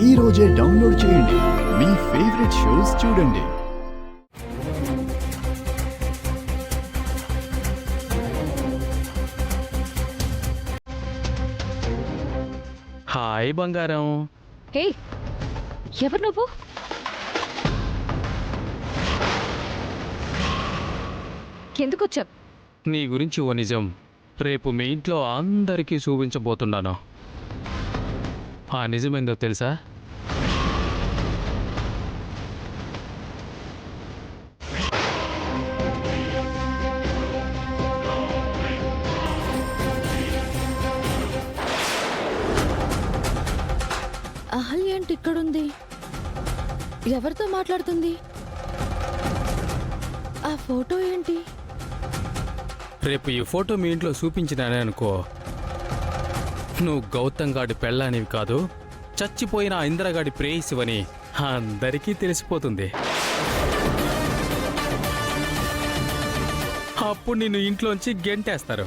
ఈ రోజే డౌన్లోడ్ చేయండి. మీ ఫేవరెట్ షోస్ చూడండి. హాయ్ బంగారం. హే, ఎవరు నువ్వు? ఎందుకు వచ్చావు? నీ గురించి ఓ నిజం రేపు మీ ఇంట్లో అందరికీ చూపించబోతున్నాను. ఆ నిజమేందో తెలుసా? అహల్య ఏంటి ఇక్కడుంది? ఎవరితో మాట్లాడుతుంది? ఆ ఫోటో ఏంటి? రేపు ఈ ఫోటో మీ ఇంట్లో చూపించినానే అనుకో, నువ్వు గౌతమ్ గాడి పెళ్ళానివి కాదు, చచ్చిపోయిన ఆ ఇందిరాగాడి ప్రేయసివని అందరికీ తెలిసిపోతుంది. అప్పుడు నిన్ను ఇంట్లోంచి గెంటేస్తారు.